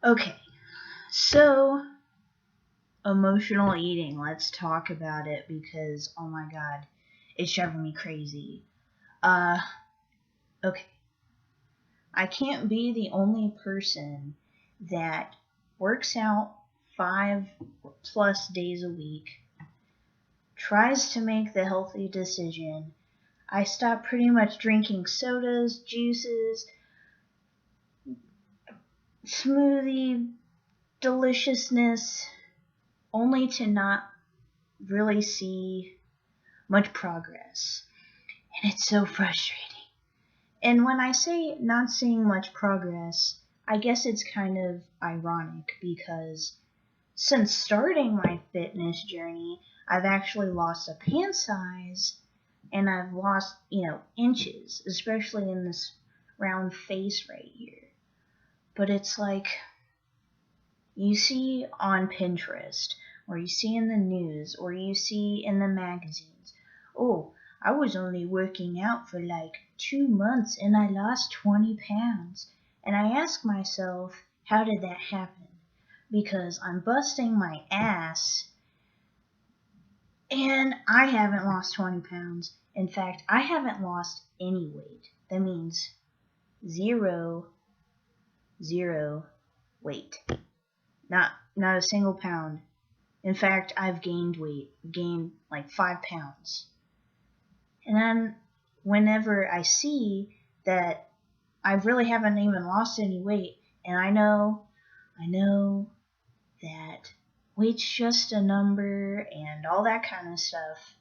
Okay, so emotional eating. Let's talk about it because, oh my god, it's driving me crazy. Okay. I can't be the only person that works out 5+ days a week, tries to make the healthy decision. I stopped pretty much drinking sodas, juices, smoothie deliciousness, only to not really see much progress. And it's so frustrating. And when I say not seeing much progress, I guess it's kind of ironic because since starting my fitness journey, I've actually lost a pant size and I've lost, inches, especially in this round face right here. But it's like you see on Pinterest, or you see in the news, or you see in the magazines, oh, I was only working out for like 2 months and I lost 20 pounds. And I ask myself, how did that happen? Because I'm busting my ass and I haven't lost 20 pounds. In fact, I haven't lost any weight. That means zero weight. Not a single pound. In fact, I've gained like 5 pounds. And then whenever I see that I really haven't even lost any weight, and I know that weight's just a number and all that kind of stuff,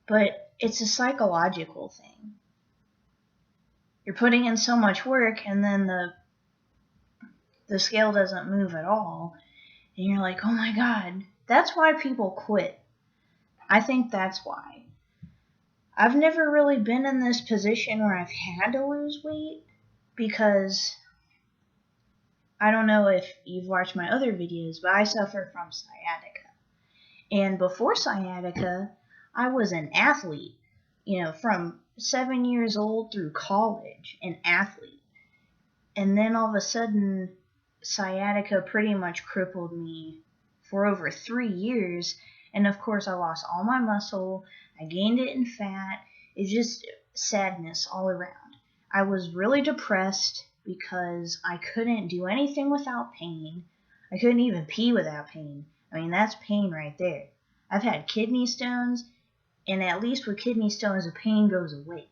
but it's a psychological thing. You're putting in so much work and then the scale doesn't move at all, and you're like, oh my god, that's why people quit. I think that's why. I've never really been in this position where I've had to lose weight because I don't know if you've watched my other videos, but I suffer from sciatica. And before sciatica, I was an athlete, from 7 years old through college, an athlete. And then all of a sudden, sciatica pretty much crippled me for over 3 years. And of course, I lost all my muscle. I gained it in fat. It's just sadness all around. I was really depressed because I couldn't do anything without pain. I couldn't even pee without pain. I mean, that's pain right there. I've had kidney stones, and at least with kidney stones, the pain goes away.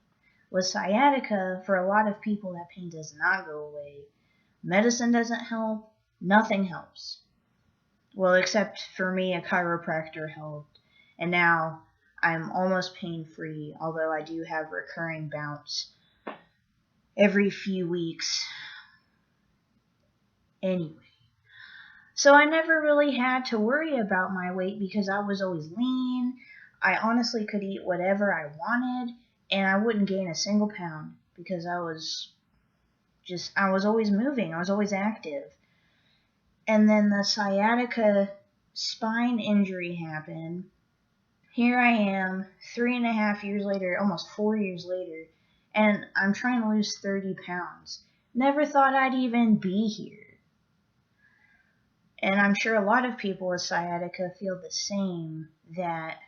With sciatica, for a lot of people, that pain does not go away. Medicine doesn't help. Nothing helps. Well, except for me, a chiropractor helped. And now I'm almost pain-free, although I do have recurring bouts every few weeks. Anyway. So I never really had to worry about my weight because I was always lean. I honestly could eat whatever I wanted, and I wouldn't gain a single pound because I was always moving. I was always active. And then the sciatica spine injury happened. Here I am, 3.5 years later, almost 4 years later, and I'm trying to lose 30 pounds. Never thought I'd even be here. And I'm sure a lot of people with sciatica feel the same, that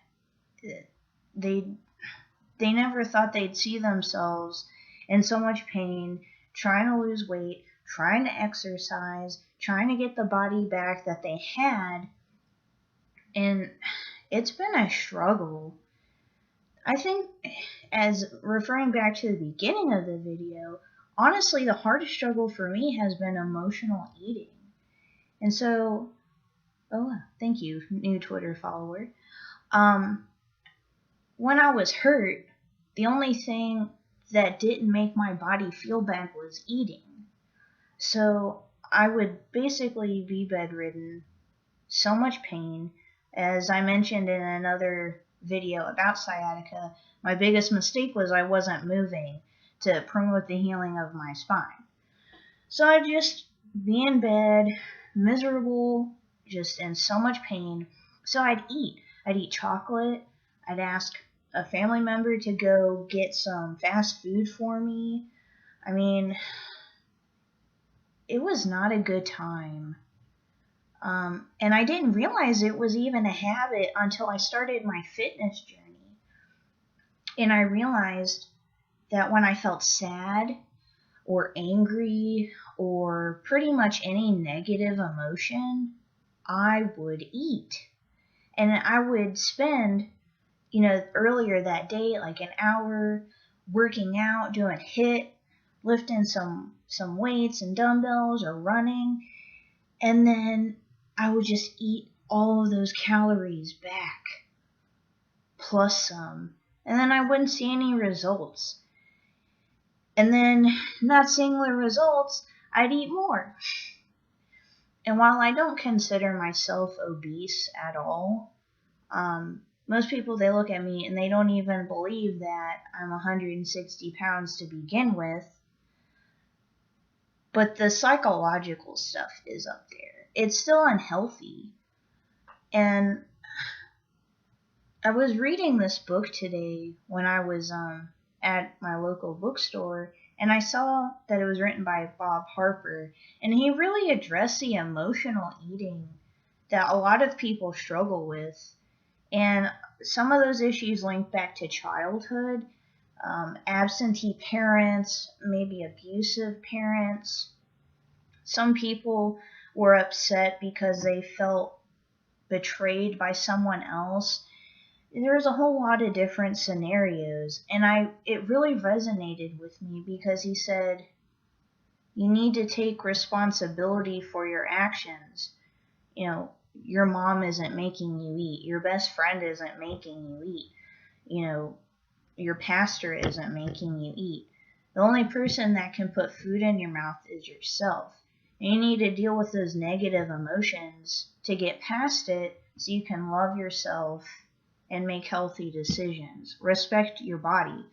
they never thought they'd see themselves in so much pain, trying to lose weight, trying to exercise, trying to get the body back that they had. And it's been a struggle. I think, as referring back to the beginning of the video, honestly, the hardest struggle for me has been emotional eating. And so, thank you, new Twitter follower. When I was hurt, the only thing that didn't make my body feel bad was eating. So I would basically be bedridden, so much pain. As I mentioned in another video about sciatica, my biggest mistake was I wasn't moving to promote the healing of my spine. So I'd just be in bed, miserable, just in so much pain. So I'd eat chocolate. I'd ask a family member to go get some fast food for me. I mean, it was not a good time. And I didn't realize it was even a habit until I started my fitness journey. And I realized that when I felt sad or angry or pretty much any negative emotion, I would eat. And I would spend, earlier that day, like an hour working out, doing HIIT, lifting some weights and dumbbells or running. And then I would just eat all of those calories back, plus some. And then I wouldn't see any results. And then, not seeing the results, I'd eat more. And while I don't consider myself obese at all, most people, they look at me and they don't even believe that I'm 160 pounds to begin with. But the psychological stuff is up there. It's still unhealthy. And I was reading this book today when I was at my local bookstore, and I saw that it was written by Bob Harper, and he really addressed the emotional eating that a lot of people struggle with. And some of those issues link back to childhood, absentee parents, maybe abusive parents. Some people were upset because they felt betrayed by someone else. There's a whole lot of different scenarios, and it really resonated with me because he said, you need to take responsibility for your actions. Your mom isn't making you eat. Your best friend isn't making you eat. Your pastor isn't making you eat. The only person that can put food in your mouth is yourself. And you need to deal with those negative emotions to get past it so you can love yourself and make healthy decisions. Respect your body.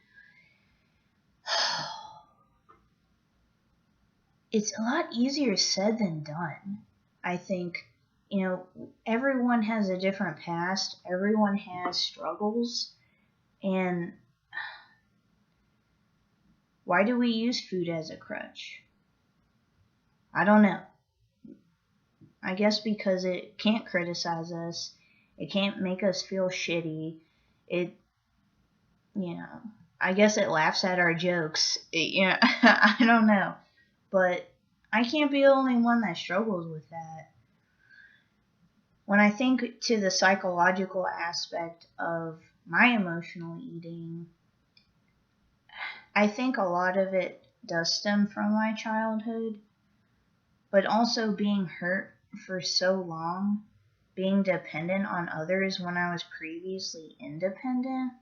It's a lot easier said than done. I think, everyone has a different past. Everyone has struggles. And why do we use food as a crutch? I don't know. I guess because it can't criticize us. It can't make us feel shitty. I guess it laughs at our jokes. I don't know. But I can't be the only one that struggles with that. When I think to the psychological aspect of my emotional eating, I think a lot of it does stem from my childhood, but also being hurt for so long, being dependent on others when I was previously independent,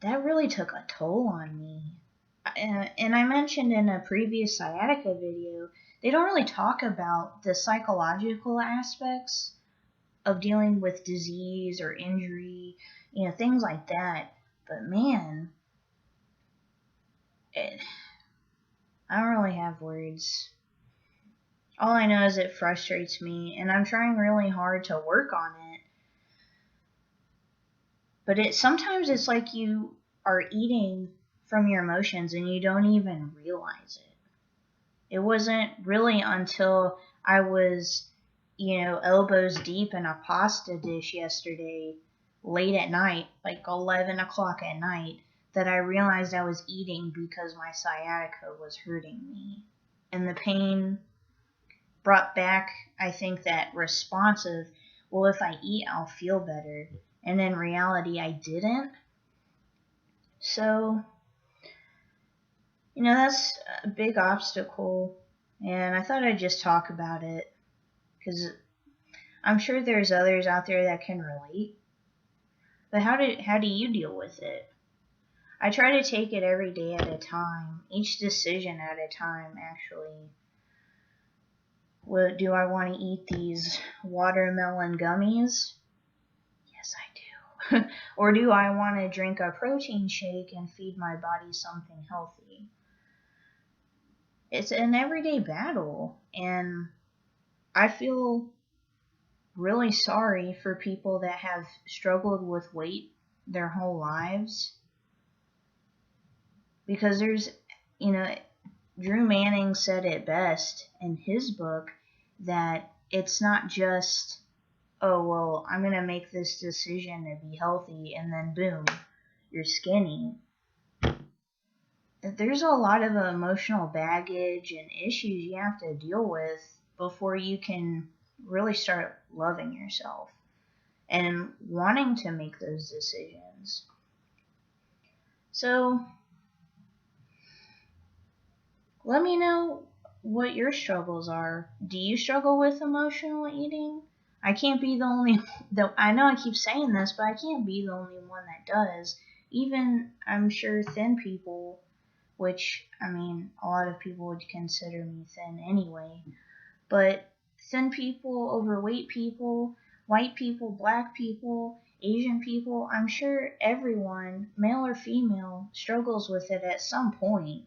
that really took a toll on me. And I mentioned in a previous sciatica video, they don't really talk about the psychological aspects of dealing with disease or injury, things like that. But man, I don't really have words. All I know is it frustrates me, and I'm trying really hard to work on it. But sometimes it's like you are eating from your emotions and you don't even realize it. It wasn't really until I was, elbows deep in a pasta dish yesterday, late at night, like 11 o'clock at night, that I realized I was eating because my sciatica was hurting me. And the pain brought back, I think, that response of, well, if I eat, I'll feel better. And in reality, I didn't. So, that's a big obstacle. And I thought I'd just talk about it because I'm sure there's others out there that can relate. But how do you deal with it? I try to take it every day at a time, each decision at a time, actually. Do I want to eat these watermelon gummies? Yes, I do. Or do I want to drink a protein shake and feed my body something healthy? It's an everyday battle, and I feel really sorry for people that have struggled with weight their whole lives. Because there's Drew Manning said it best in his book that it's not just, oh, well, I'm going to make this decision to be healthy and then boom, you're skinny. There's a lot of emotional baggage and issues you have to deal with before you can really start loving yourself and wanting to make those decisions. So, let me know what your struggles are. Do you struggle with emotional eating? I can't be the only I know I keep saying this, but I can't be the only one that does. Even, I'm sure, thin people, which, I mean, a lot of people would consider me thin anyway, but thin people, overweight people, white people, black people, Asian people, I'm sure everyone, male or female, struggles with it at some point.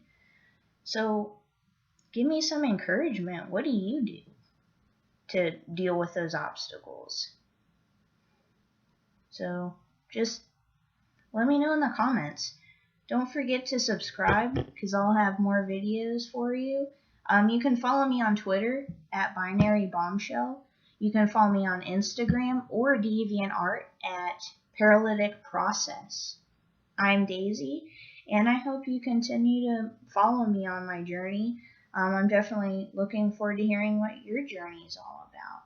So give me some encouragement. What do you do to deal with those obstacles? So just let me know in the comments. Don't forget to subscribe because I'll have more videos for you. You can follow me on Twitter at BinaryBombshell. You can follow me on Instagram or DeviantArt at Paralytic Process. I'm Daisy, and I hope you continue to follow me on my journey. I'm definitely looking forward to hearing what your journey is all about.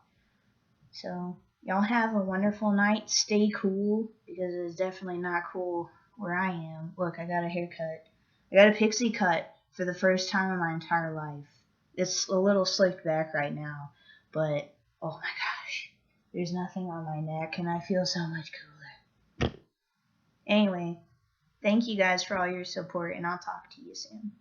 So, y'all have a wonderful night. Stay cool, because it is definitely not cool where I am. Look, I got a haircut. I got a pixie cut for the first time in my entire life. It's a little slicked back right now, but oh my gosh, there's nothing on my neck, and I feel so much cooler. Anyway, thank you guys for all your support, and I'll talk to you soon.